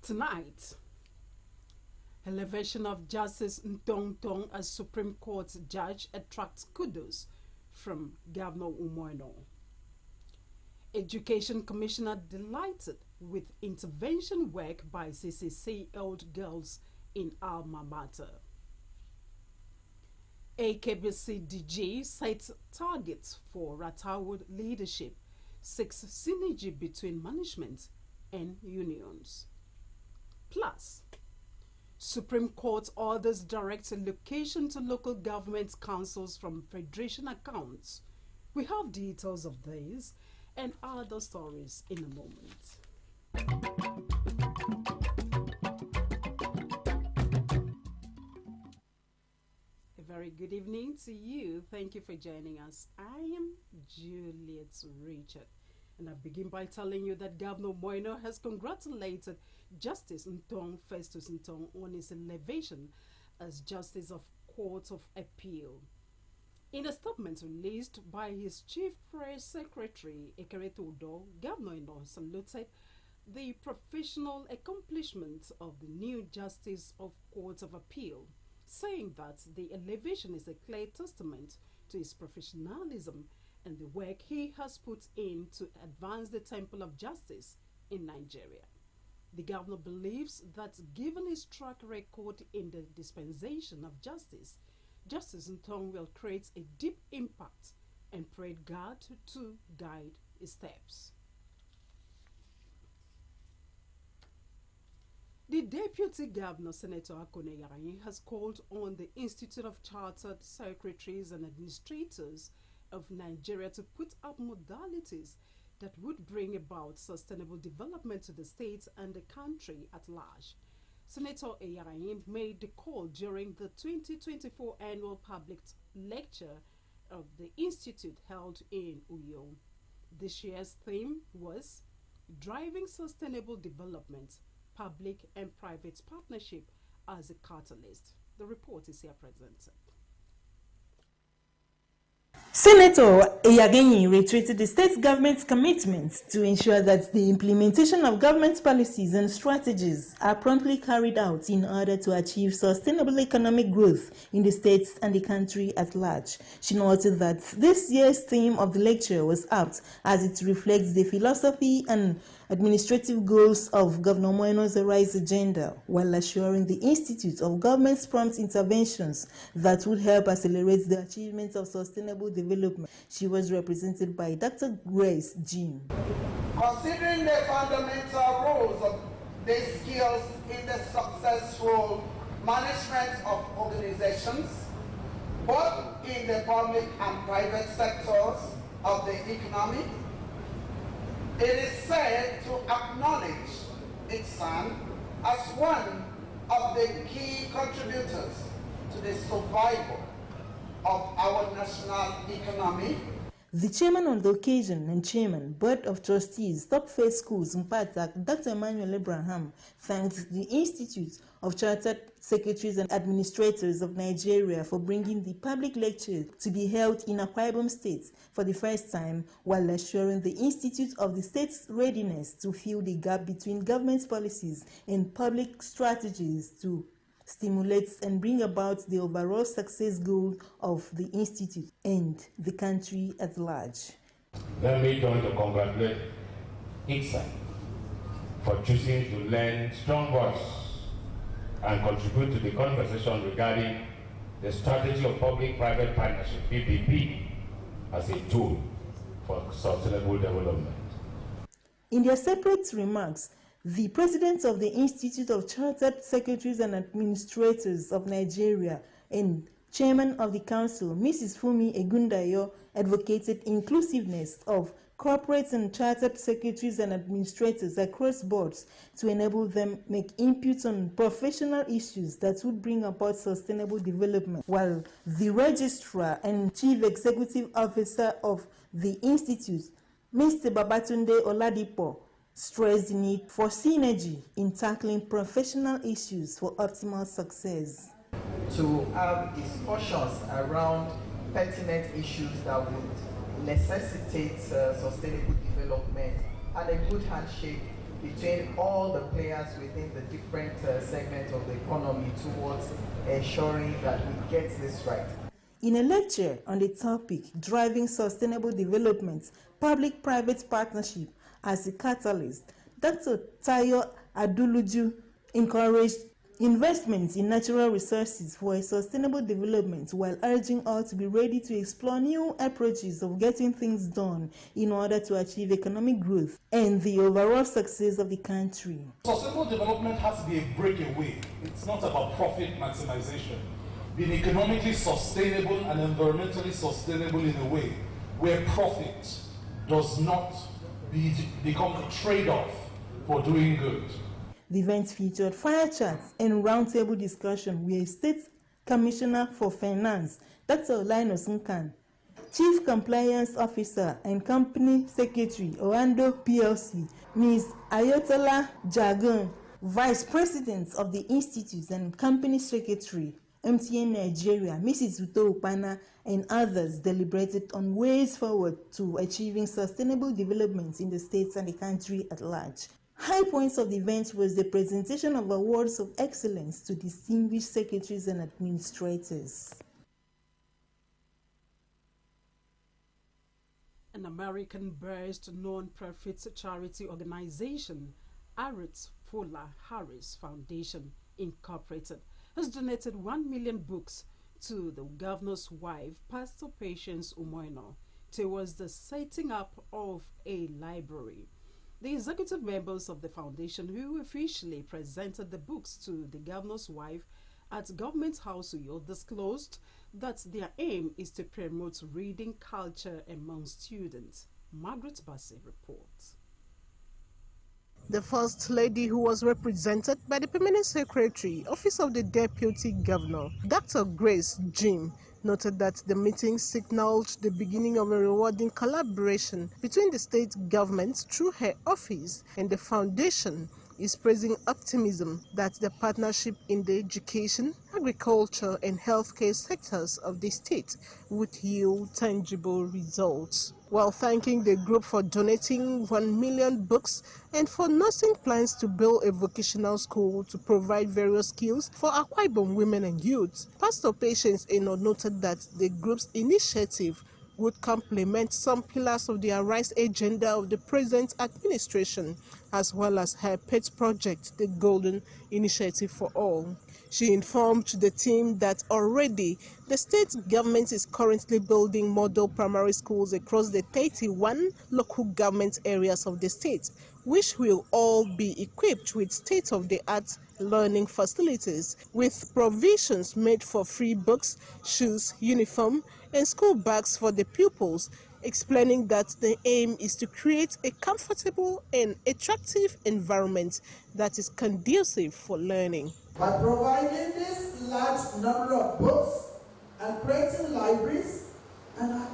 Tonight, elevation of Justice Ntong Tong as Supreme Court judge attracts kudos from Governor Umoino. Education Commissioner delighted with intervention work by CCC-held girls in alma mater. Akbc DG sets targets for Ratawood leadership, seeks synergy between management and unions. Plus, Supreme Court orders direct allocation to local government councils from federation accounts. We have details of these and other stories in a moment. A very good evening to you. Thank you for joining us. I am Juliet Richard, and I begin by telling you that Governor Moino has congratulated Justice Ntong Festus Ntong on his elevation as Justice of Court of Appeal. In a statement released by his Chief Press Secretary, Ekereto Udo, Governor Ino saluted the professional accomplishments of the new Justice of Court of Appeal, saying that the elevation is a clear testament to his professionalism and the work he has put in to advance the temple of justice in Nigeria. The governor believes that given his track record in the dispensation of justice, Justice Ntong will create a deep impact and prayed God to guide his steps. The Deputy Governor, Senator Akone Yarayin, has called on the Institute of Chartered Secretaries and Administrators of Nigeria to put up modalities that would bring about sustainable development to the state and the country at large. Senator Yarayin made the call during the 2024 annual public lecture of the Institute held in Uyo. This year's theme was Driving Sustainable Development, Public and Private Partnership as a Catalyst. The report is here presented. Senator Eyagenyi reiterated the state government's commitment to ensure that the implementation of government policies and strategies are promptly carried out in order to achieve sustainable economic growth in the states and the country at large. She noted that this year's theme of the lecture was apt as it reflects the philosophy and administrative goals of Governor Moino's Arise agenda, while assuring the Institute of Government's prompt interventions that would help accelerate the achievement of sustainable development. She was represented by Dr. Grace Jim. Considering the fundamental roles of these skills in the successful management of organizations, both in the public and private sectors of the economy, it is said to acknowledge its son as one of the key contributors to the survival of our national economy. The chairman on the occasion and chairman, Board of Trustees, Top Faith Schools, Mpatak, Dr. Emmanuel Abraham, thanked the Institute of Chartered Secretaries and Administrators of Nigeria for bringing the public lecture to be held in Akwa Ibom State for the first time, while assuring the Institute of the state's readiness to fill the gap between government policies and public strategies to stimulate and bring about the overall success goal of the Institute and the country at large. Let me join to congratulate ICSA for choosing to lend strong voice and contribute to the conversation regarding the strategy of public-private partnership, PPP, as a tool for sustainable development. In their separate remarks, the president of the Institute of Chartered Secretaries and Administrators of Nigeria and chairman of the council, Mrs. Fumi Egundayo, advocated inclusiveness of corporate and chartered secretaries and administrators across boards to enable them make inputs on professional issues that would bring about sustainable development, while the registrar and chief executive officer of the institute, Mr. Babatunde Oladipo, stressed the need for synergy in tackling professional issues for optimal success. To have discussions around pertinent issues that would necessitate sustainable development and a good handshake between all the players within the different segments of the economy towards ensuring that we get this right. In a lecture on the topic Driving Sustainable Development, Public-Private Partnership as a Catalyst, Dr. Tayo Aduluju encouraged investments in natural resources for a sustainable development while urging all to be ready to explore new approaches of getting things done in order to achieve economic growth and the overall success of the country. Sustainable development has to be a breakaway. It's not about profit maximization. Being economically sustainable and environmentally sustainable in a way where profit does not become a trade-off for doing good. The event featured fire chats and roundtable discussion where State Commissioner for Finance, Dr. Linus Nkan, Chief Compliance Officer and Company Secretary, Orlando PLC, Ms. Ayotola Jagun, Vice President of the Institute and Company Secretary, MTN Nigeria, Mrs. Uto Upana, and others deliberated on ways forward to achieving sustainable development in the states and the country at large. High points of the event was the presentation of awards of excellence to distinguished secretaries and administrators. An American-based non-profit charity organization, Arit Fuller Harris Foundation Incorporated, has donated 1 million books to the governor's wife, Pastor Patience Umoino, towards the setting up of a library. The executive members of the foundation, who officially presented the books to the governor's wife at Government House Uyo, disclosed that their aim is to promote reading culture among students. Margaret Bassey reports. The First Lady, who was represented by the Permanent Secretary, Office of the Deputy Governor, Dr. Grace Jim, noted that the meeting signaled the beginning of a rewarding collaboration between the state government through her office and the foundation, is praising optimism that the partnership in the education, agriculture and healthcare sectors of the state would yield tangible results. While thanking the group for donating 1 million books and for nursing plans to build a vocational school to provide various skills for Akwa Ibom women and youth, Pastor Patience Eno noted that the group's initiative would complement some pillars of the Arise agenda of the present administration, as well as her pet project, the Golden Initiative for All. She informed the team that already the state government is currently building model primary schools across the 31 local government areas of the state, which will all be equipped with state-of-the-art learning facilities, with provisions made for free books, shoes, uniform, and school bags for the pupils, explaining that the aim is to create a comfortable and attractive environment that is conducive for learning. By providing this large number of books and creating libraries and an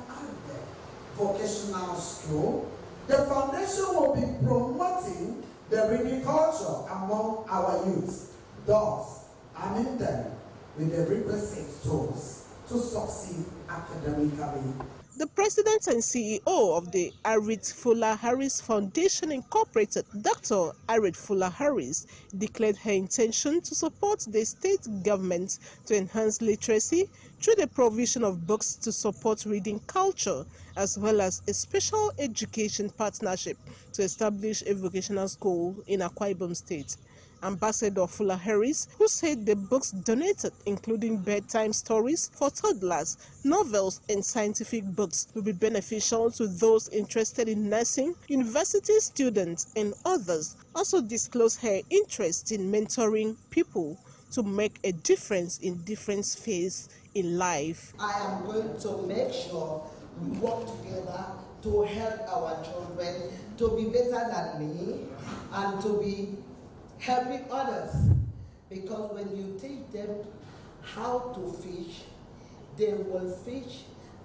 vocational school, the foundation will be promoting the reading culture among our youth, thus arming them with the requisite tools to succeed academically. The president and CEO of the Arit Fuller Harris Foundation Incorporated, Dr. Arit Fuller Harris, declared her intention to support the state government to enhance literacy through the provision of books to support reading culture, as well as a special education partnership to establish a vocational school in Akwa Ibom State. Ambassador Fuller Harris, who said the books donated, including bedtime stories for toddlers, novels, and scientific books, will be beneficial to those interested in nursing, university students, and others, also disclosed her interest in mentoring people to make a difference in different spheres in life. I am going to make sure we work together to help our children to be better than me and to be helping others, because when you teach them how to fish, they will fish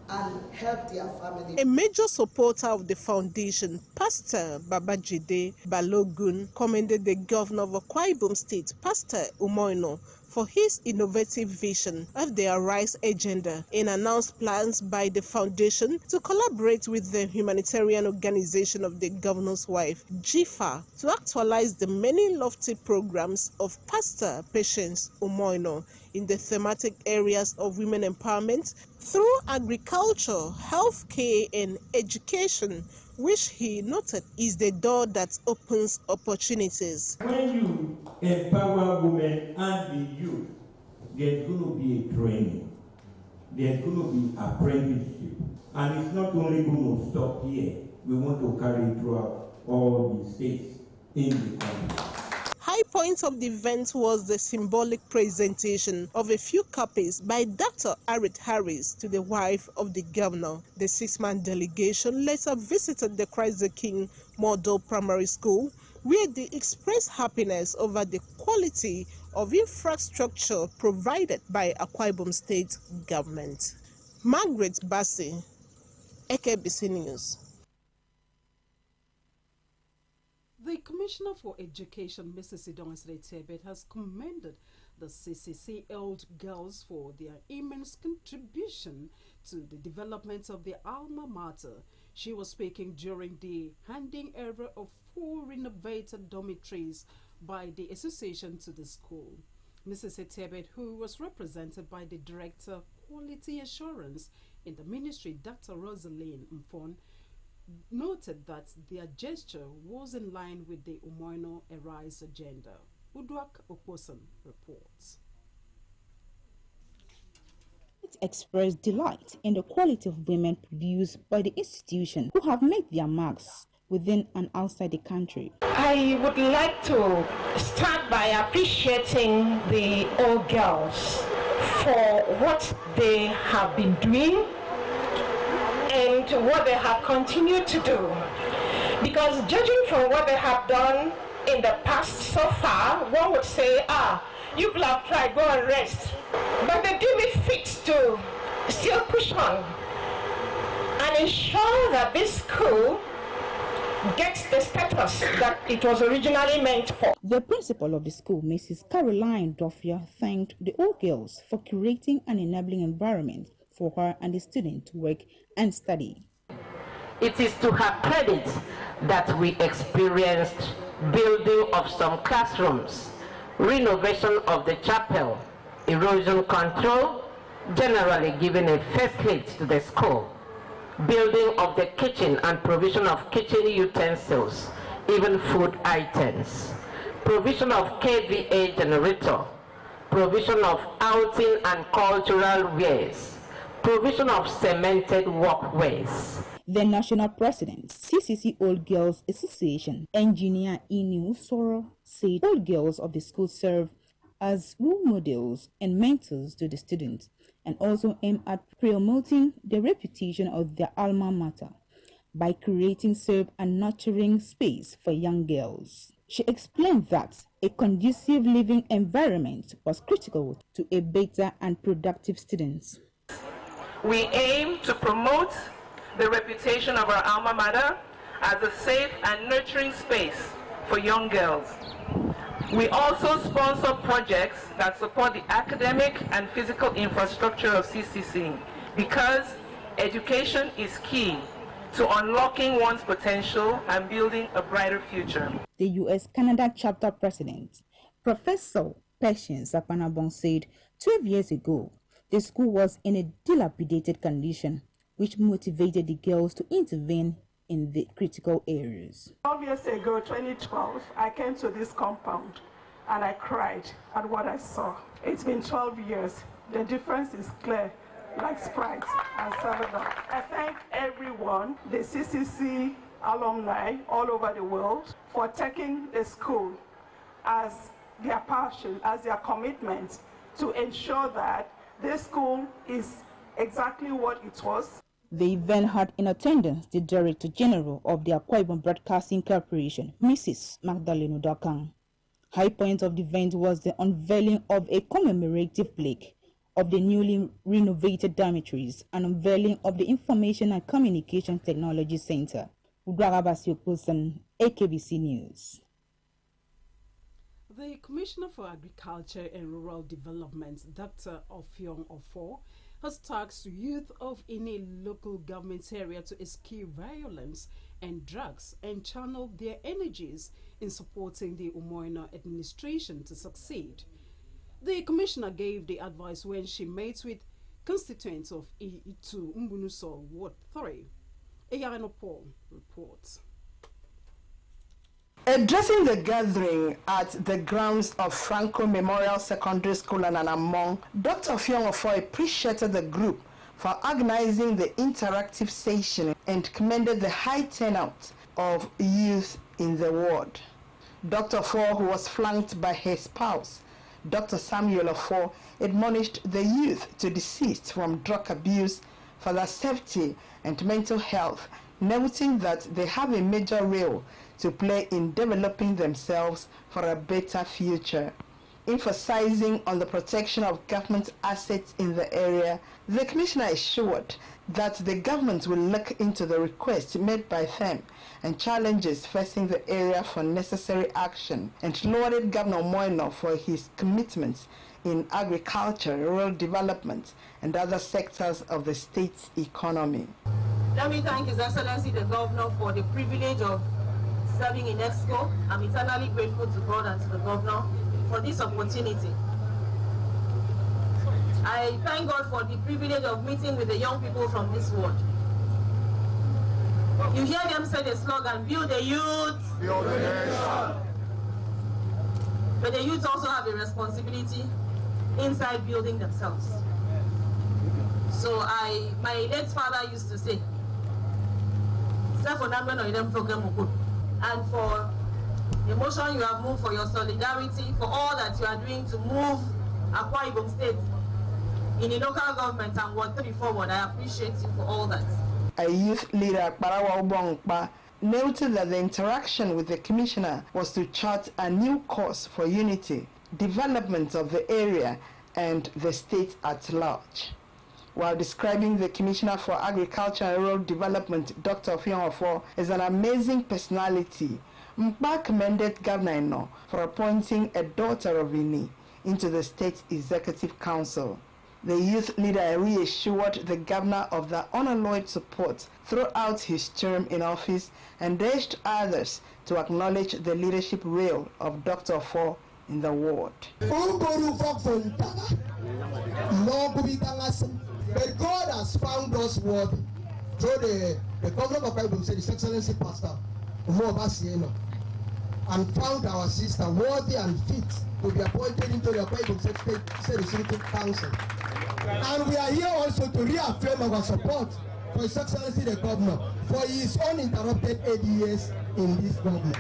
and help their family. A major supporter of the foundation, Pastor Babajide Balogun, commended the governor of Akwa Ibom State, Pastor Umoino, for his innovative vision of the Arise agenda and announced plans by the foundation to collaborate with the humanitarian organization of the governor's wife, GIFA, to actualize the many lofty programs of Pastor Patience Umoino in the thematic areas of women empowerment through agriculture, healthcare, and education, which he noted is the door that opens opportunities. When you empower women and the youth, there's going to be a training, there's going to be apprenticeship, and it's not only going to stop here. We want to carry it throughout all the states in the country. High point of the event was the symbolic presentation of a few copies by Dr. Arit Harris to the wife of the governor. The 6-man delegation later visited the Christ the King Model Primary School, where they expressed happiness over the quality of infrastructure provided by Akwa Ibom State government. Margaret Bassi, Akbc News. The Commissioner for Education, Mrs. Idongisre Tebet, has commended the CCC Old Girls for their immense contribution to the development of the alma mater. She was speaking during the handing over of 4 renovated dormitories by the association to the school. Mrs. Tebet, who was represented by the Director Quality Assurance in the Ministry, Dr. Rosaline Mfon, noted that their gesture was in line with the Umoino Arise agenda. Udwak Oposan reports. It expressed delight in the quality of women produced by the institution who have made their marks within and outside the country. I would like to start by appreciating the old girls for what they have been doing and what they have continued to do. Because judging from what they have done in the past so far, one would say, you people have tried, go and rest. But they deem it fit to still push on and ensure that this school gets the status that it was originally meant for. The principal of the school, Mrs. Caroline Doffia, thanked the old girls for creating an enabling environment for her and the students to work and study. It is to her credit that we experienced building of some classrooms, renovation of the chapel, erosion control, generally giving a facelift to the school, building of the kitchen and provision of kitchen utensils, even food items, provision of KVA generator, provision of outing and cultural wares, provision of cemented walkways. The national president, CCC Old Girls Association, Engineer Inu Soro, said old girls of the school serve as role models and mentors to the students and also aim at promoting the reputation of their alma mater by creating safe and nurturing space for young girls. She explained that a conducive living environment was critical to a better and productive students. We aim to promote the reputation of our alma mater as a safe and nurturing space for young girls. We also sponsor projects that support the academic and physical infrastructure of CCC because education is key to unlocking one's potential and building a brighter future. The U.S.-Canada chapter president, Professor Patience Apanabong, said 12 years ago, the school was in a dilapidated condition, which motivated the girls to intervene in the critical areas. 12 years ago, 2012, I came to this compound and I cried at what I saw. It's been 12 years. The difference is clear, like Sprite and 7-Up. I thank everyone, the CCC alumni all over the world, for taking the school as their passion, as their commitment to ensure that this school is exactly what it was. The event had in attendance the Director General of the Akwa Ibom Broadcasting Corporation, Mrs. Magdalene Udakang. High point of the event was the unveiling of a commemorative plaque of the newly renovated dormitories and unveiling of the Information and Communication Technology Center. Akbc News. The Commissioner for Agriculture and Rural Development, Dr. Ofiong Ofo, has tasked youth of any local government area to eschew violence and drugs and channel their energies in supporting the Umoina administration to succeed. The Commissioner gave the advice when she met with constituents of Itu Mbunuso Ward 3. Eyano Paul reports. Addressing the gathering at the grounds of Franco Memorial Secondary School and Anamong, Dr. Ofiong Ofo appreciated the group for organizing the interactive session and commended the high turnout of youth in the ward. Dr. Ofo, who was flanked by her spouse, Dr. Samuel Ofo, admonished the youth to desist from drug abuse for their safety and mental health, noting that they have a major role to play in developing themselves for a better future. Emphasizing on the protection of government assets in the area, the Commissioner assured that the government will look into the requests made by them and challenges facing the area for necessary action, and lauded Governor Moino for his commitments in agriculture, rural development, and other sectors of the state's economy. Let me thank His Excellency the Governor for the privilege of serving in EXCO. I'm eternally grateful to God and to the Governor for this opportunity. I thank God for the privilege of meeting with the young people from this ward. You hear them say the slogan, build the youth, build the nation. But the youth also have a responsibility inside building themselves. So my late father used to say, and for the emotion you have moved, for your solidarity, for all that you are doing to move Akwa Ibom State in the local government and Ward 3 forward, I appreciate you for all that. A youth leader, Parawa Ubongpa, noted that the interaction with the Commissioner was to chart a new course for unity, development of the area, and the state at large. While describing the Commissioner for Agriculture and Rural Development, Dr. Ofiong Ofo, as an amazing personality, Mpa commended Governor Eno for appointing a daughter of Ini into the State Executive Council. The youth leader reassured the governor of the unalloyed support throughout his term in office and urged others to acknowledge the leadership role of Dr. Ofo in the ward. But God has found us worthy through the governor of Bible, His Excellency Pastor Umobasieno, and found our sister worthy and fit to be appointed into the Bible State Executive Council. And we are here also to reaffirm our support for His Excellency the Governor for his uninterrupted 8 years in this government.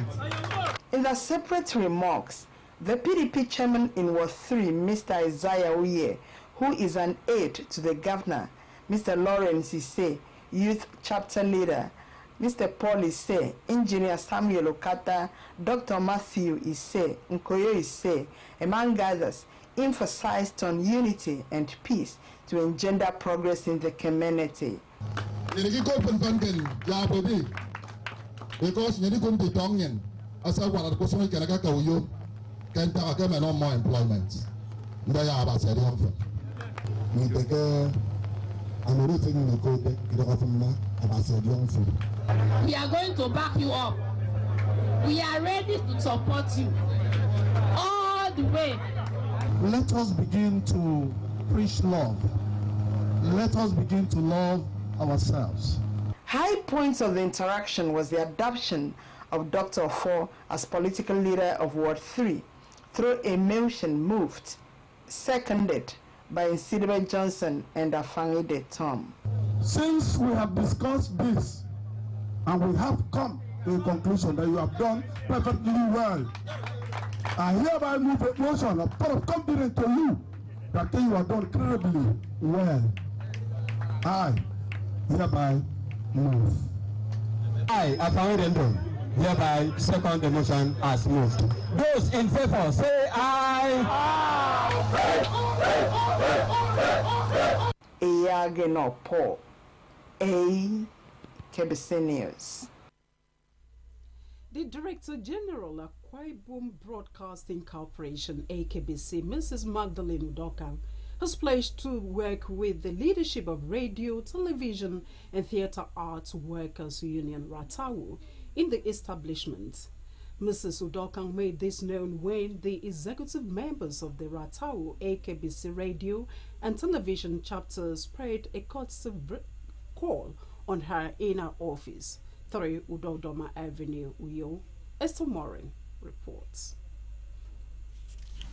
In the separate remarks, the PDP chairman in Ward 3, Mr. Isaiah Uye, who is an aide to the governor, Mr. Lawrence Isse, youth chapter leader, Mr. Paul Isse, engineer Samuel Okata, Dr. Matthew Isse, Nkoyo Isse, among others, emphasized on unity and peace to engender progress in the community. Because as I want to go somewhere, can I no more employment. We are going to back you up. We are ready to support you all the way. Let us begin to preach love. Let us begin to love ourselves. High points of the interaction was the adoption of Dr. Ofo as political leader of Ward 3 through a motion moved, seconded by Nsidibe Johnson and Afangide Tom. Since we have discussed this and we have come to a conclusion that you have done perfectly well, I hereby move a motion of confidence to you that you have done incredibly well. I hereby move. I, Afangide, hereby second the motion as moved. Those in favor say aye. Eyageno Paul, Akbc News. The Director General of Akwa Ibom Broadcasting Corporation, Akbc, Mrs. Magdalene Udokang, has pledged to work with the leadership of Radio, Television and Theatre Arts Workers Union, RATAWU, in the establishment. Mrs. Udokang made this known when the executive members of the RATAWU, Akbc Radio and Television chapters spread a courtesy call on her inner office, 3 Udodoma Avenue, Uyo. Esther Morin reports.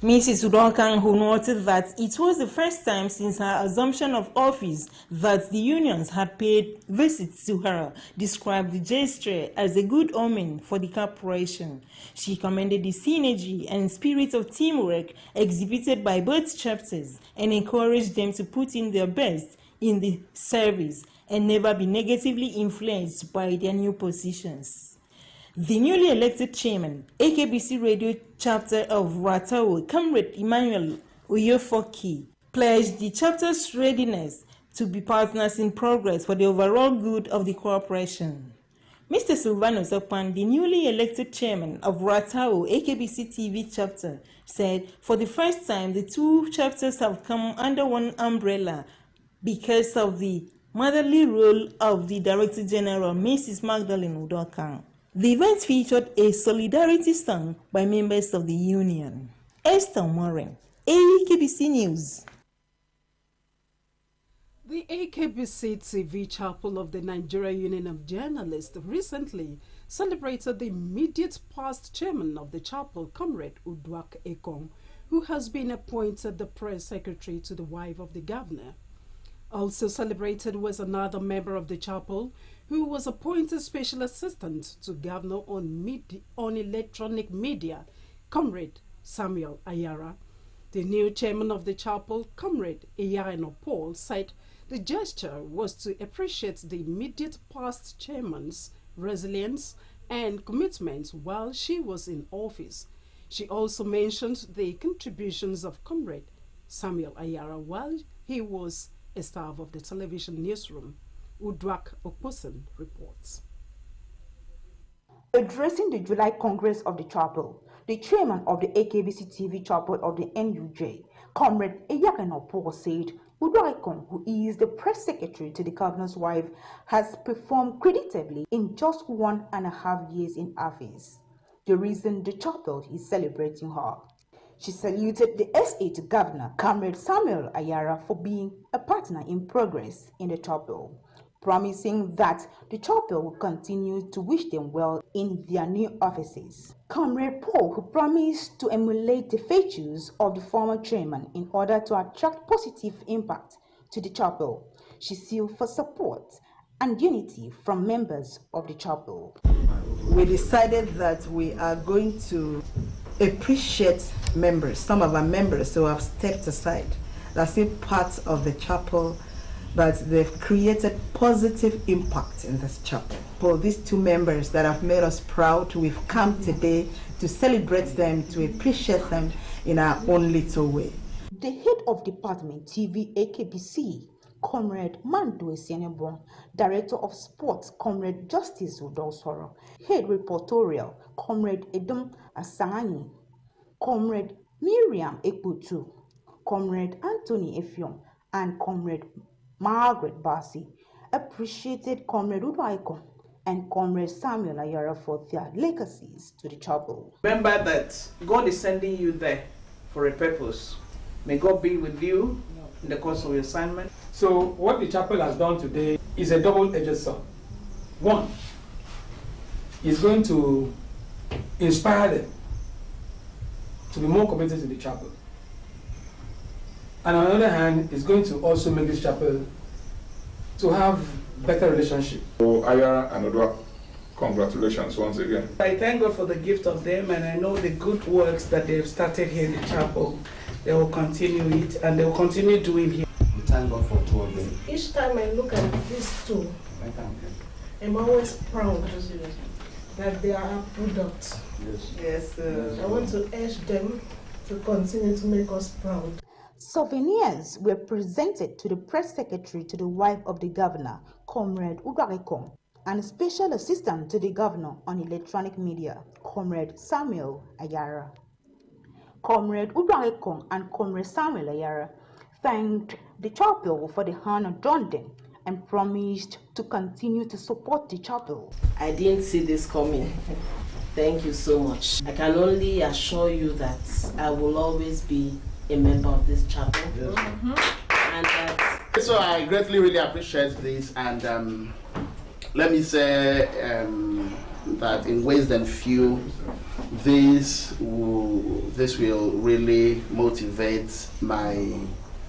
Mrs. Udokang, who noted that it was the first time since her assumption of office that the unions had paid visits to her, described the gesture as a good omen for the corporation. She commended the synergy and spirit of teamwork exhibited by both chapters and encouraged them to put in their best in the service and never be negatively influenced by their new positions. The newly elected chairman, Akbc Radio chapter of RATAWU, Comrade Emmanuel Oyefoki, pledged the chapter's readiness to be partners in progress for the overall good of the corporation. Mr. Silvano Zopan, the newly elected chairman of RATAWU Akbc TV chapter, said for the first time the two chapters have come under one umbrella because of the motherly role of the Director General, Mrs. Magdalene Udokang. The event featured a solidarity song by members of the union. Esther Morin, Akbc News. The Akbc TV Chapel of the Nigeria Union of Journalists recently celebrated the immediate past chairman of the chapel, Comrade Udwak Ekong, who has been appointed the press secretary to the wife of the governor. Also celebrated was another member of the chapel who was appointed special assistant to governor on electronic media, Comrade Samuel Ayara. The new chairman of the chapel, Comrade Iyano Paul, said the gesture was to appreciate the immediate past chairman's resilience and commitment while she was in office. She also mentioned the contributions of Comrade Samuel Ayara while he was a staff of the television newsroom. Udwak Oposen reports. Addressing the July Congress of the Chapel, the chairman of the Akbc TV Chapel of the NUJ, Comrade Iyakano Paul, said Udwak, who is the press secretary to the governor's wife, has performed creditably in just 1.5 years in office. The reason the chapel is celebrating her. She saluted the S8 governor, Comrade Samuel Ayara, for being a partner in progress in the chapel, promising that the chapel will continue to wish them well in their new offices. Comrade Paul, who promised to emulate the virtues of the former chairman in order to attract positive impact to the chapel, she sued for support and unity from members of the chapel. We decided that we are going to appreciate members, some of our members who have stepped aside. That's still part of the chapel, but they've created positive impact in this chapel. For these two members that have made us proud, we've come today to celebrate them, to appreciate them in our own little way. The head of department TV Akbc, Comrade Mando Esienebon, Director of Sports, Comrade Justice Udosoro, Head Reportorial, Comrade Edom Asangani, Comrade Miriam Ekputu, Comrade Anthony Efion, and Comrade Margaret Bassi appreciated Comrade Udwaiko and Comrade Samuel Ayara for their legacies to the chapel. Remember that God is sending you there for a purpose. May God be with you in the course of your assignment. So what the chapel has done today is a double-edged sword. One, is going to inspire them to be more committed to the chapel. And on the other hand, it's going to also make this chapel to have better relationship. So Ayara and Odwa, congratulations once again. I thank God for the gift of them, and I know the good works that they've started here in the chapel. They will continue it, and they will continue doing here. We thank God for two of them. Each time I look at these two, I'm always proud that they are our product. Yes. I want to urge them to continue to make us proud. Souvenirs were presented to the press secretary to the wife of the governor, Comrade Ugarekong, and Special Assistant to the Governor on Electronic Media, Comrade Samuel Ayara. Comrade Udwangekong and Comrade Samuel Ayara thanked the chapel for the honor done them and promised to continue to support the chapel. I didn't see this coming. Thank you so much. I can only assure you that I will always be a member of this chapel. Yes. And so I greatly really appreciate this, and let me say that in ways than few, this will really motivate my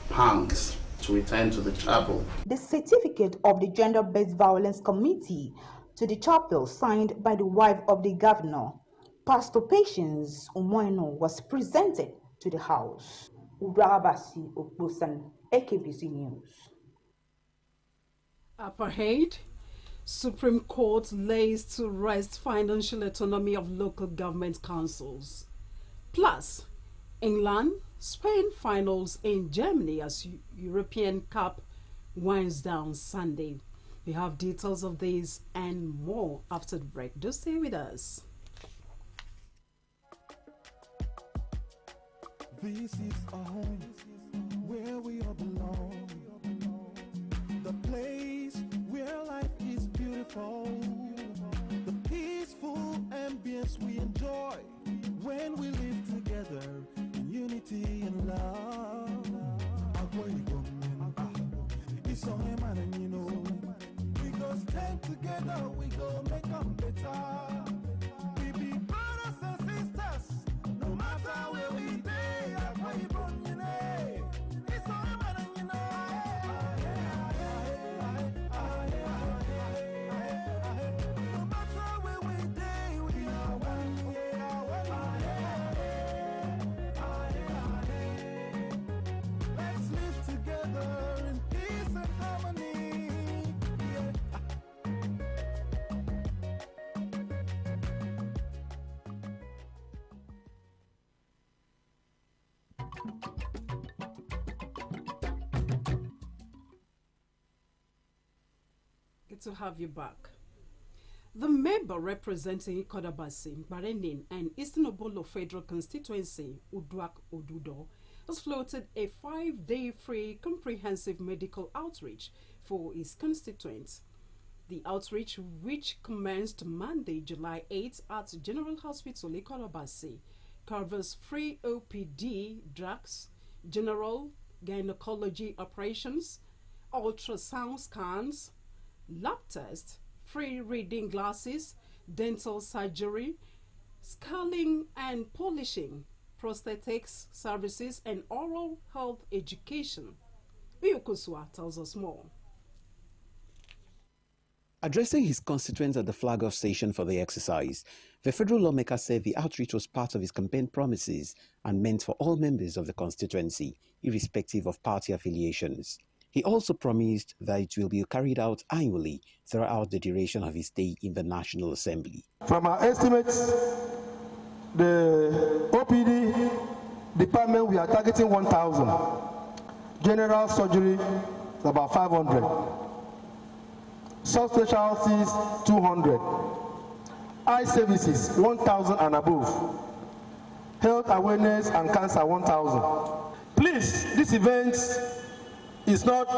punks to return to the chapel. The certificate of the Gender-Based Violence Committee to the chapel, signed by the wife of the governor, Pastor Patience Umoino, was presented to the house. Urabasi Okbusan, Akbc News. Apartheid. Supreme Court lays to rest financial autonomy of local government councils. Plus, England, Spain finals in Germany as European Cup winds down Sunday. We have details of this and more after the break. Do stay with us. This is a home where we all belong. The place where life is beautiful. The peaceful ambience we enjoy when we live together in unity and love. It's on him and you know, we go stand together, we go make them better. We be brothers and sisters, no matter where we be. It's on him and you know. No matter where we be, we are one. Let's live together in peace and harmony. Good to have you back. The member representing Akbc, Barenin, and Eastern Obolo Federal Constituency, Udwak Odudo, has floated a 5-day free comprehensive medical outreach for his constituents. The outreach, which commenced Monday, July 8th at General Hospital Akbc, covers free OPD drugs, general gynecology operations, ultrasound scans, lab tests, free reading glasses, dental surgery, scaling and polishing, prosthetics services, and oral health education. Uyokosua tells us more. Addressing his constituents at the flag-off station for the exercise, the federal lawmaker said the outreach was part of his campaign promises and meant for all members of the constituency, irrespective of party affiliations. He also promised that it will be carried out annually throughout the duration of his stay in the National Assembly. From our estimates, the OPD department, we are targeting 1,000. General surgery, about 500. Subspecialties, 200. Eye services, 1,000 and above. Health awareness and cancer, 1,000. Please, this event is not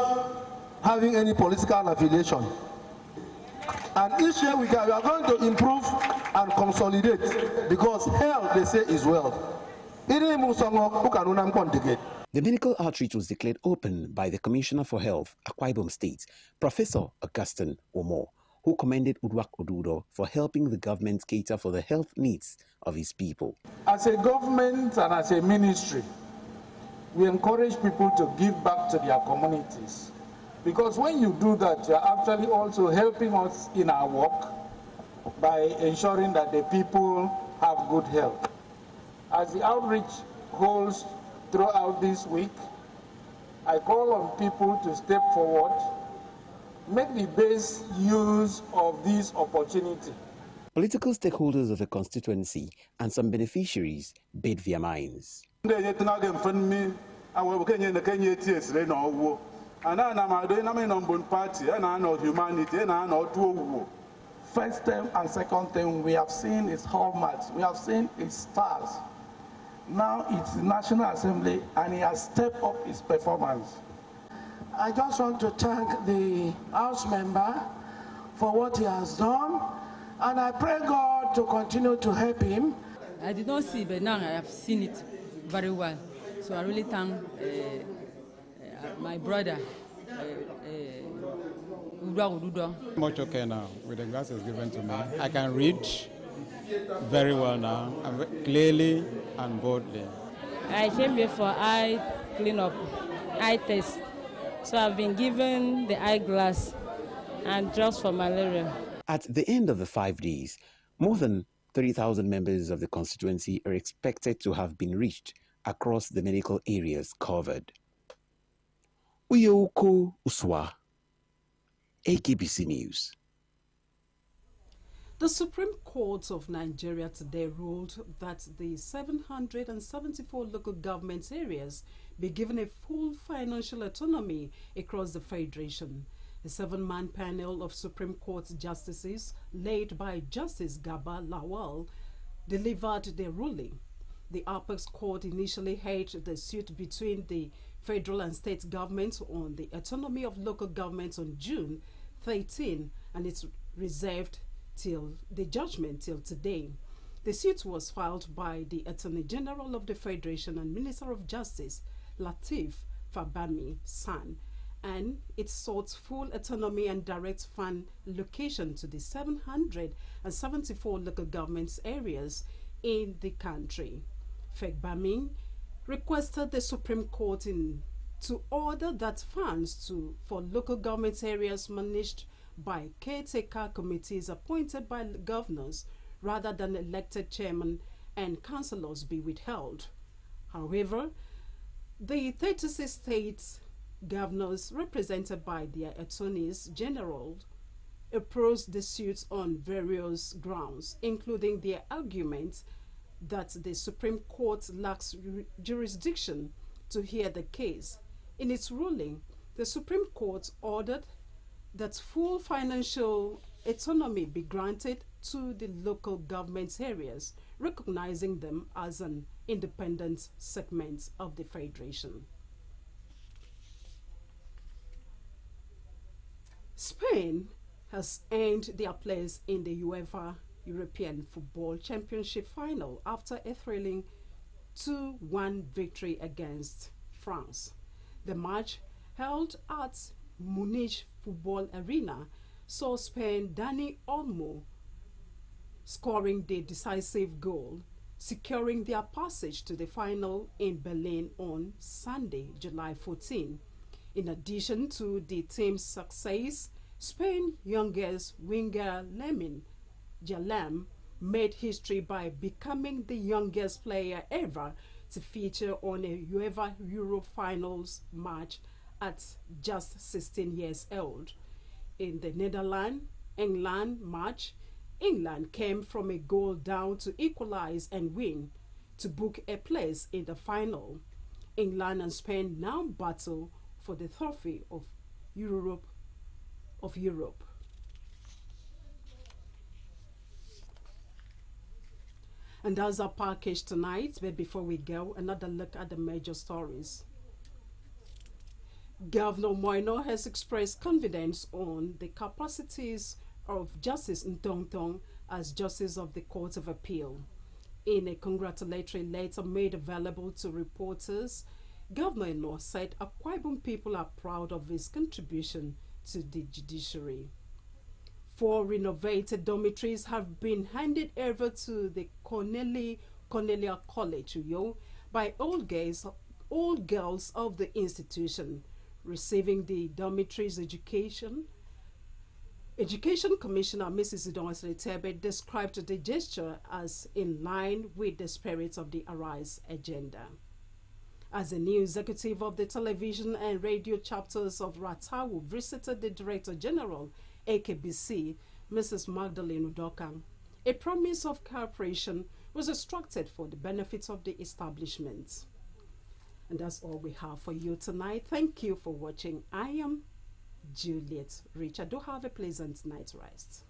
having any political affiliation. And each year we are going to improve and consolidate, because health, they say, is wealth. The medical outreach was declared open by the Commissioner for Health, Akwa State, Professor Augustine Omo, who commended Udwak Odudo for helping the government cater for the health needs of his people. As a government and as a ministry, we encourage people to give back to their communities. Because when you do that, you're actually also helping us in our work by ensuring that the people have good health. As the outreach holds throughout this week, I call on people to step forward, make the best use of this opportunity. Political stakeholders of the constituency and some beneficiaries bid their minds. first term and second term, we have seen its hallmarks, we have seen its stars. Now it's the National Assembly, and he has stepped up his performance. I just want to thank the House member for what he has done, and I pray God to continue to help him. I did not see, but now I have seen it very well. So I really thank my brother, Much okay now with the glasses given to me. I can read very well now, clearly and boldly. I came here for eye cleanup, eye test. So I've been given the eyeglass and just for malaria. At the end of the 5 days, more than 30,000 members of the constituency are expected to have been reached across the medical areas covered. Uyoko Uswa, Akbc News. The Supreme Court of Nigeria today ruled that the 774 local government areas be given a full financial autonomy across the Federation. A 7-man panel of Supreme Court justices, led by Justice Gaba Lawal, delivered their ruling. The Apex Court initially heard the suit between the federal and state governments on the autonomy of local governments on June 13, and it's reserved till the judgment till today. The suit was filed by the Attorney General of the Federation and Minister of Justice, Lateef Fagbemi San, and it sought full autonomy and direct fund location to the 774 local government areas in the country. Fagbemi requested the Supreme Court to order that funds for local government areas managed by caretaker committees appointed by governors rather than elected chairmen and councillors be withheld. However, the 36 states governors represented by their attorneys general opposed the suit on various grounds, including their argument that the Supreme Court lacks jurisdiction to hear the case. In its ruling, the Supreme Court ordered that full financial autonomy be granted to the local government areas, recognizing them as an independent segment of the Federation. Spain has earned their place in the UEFA European Football Championship final after a thrilling 2-1 victory against France. The match, held at Munich Football Arena, saw Spain Dani Olmo scoring the decisive goal, securing their passage to the final in Berlin on Sunday, July 14. In addition to the team's success, Spain's youngest winger Lamine Yamal made history by becoming the youngest player ever to feature on a UEFA Euro Finals match at just 16 years old. In the Netherlands-England match, England came from a goal down to equalize and win to book a place in the final. England and Spain now battle for the trophy of Europe. And that's our package tonight. But before we go, another look at the major stories. Governor Moino has expressed confidence on the capacities of Justice Ntongtong as Justice of the Court of Appeal. In a congratulatory letter made available to reporters, Governor Eno said Akwa Ibom people are proud of his contribution to the judiciary. 4 renovated dormitories have been handed over to the Cornelia College Uyo by all girls of the institution. Receiving the dormitories Education Commissioner Mrs. Idonwasile Tebe described the gesture as in line with the spirit of the Arise agenda. As a new executive of the television and radio chapters of Ratawu visited the Director General, Akbc, Mrs. Magdalene Udoka, a promise of cooperation was extracted for the benefit of the establishment. And that's all we have for you tonight. Thank you for watching. I am Juliet Richard. Do have a pleasant night rest.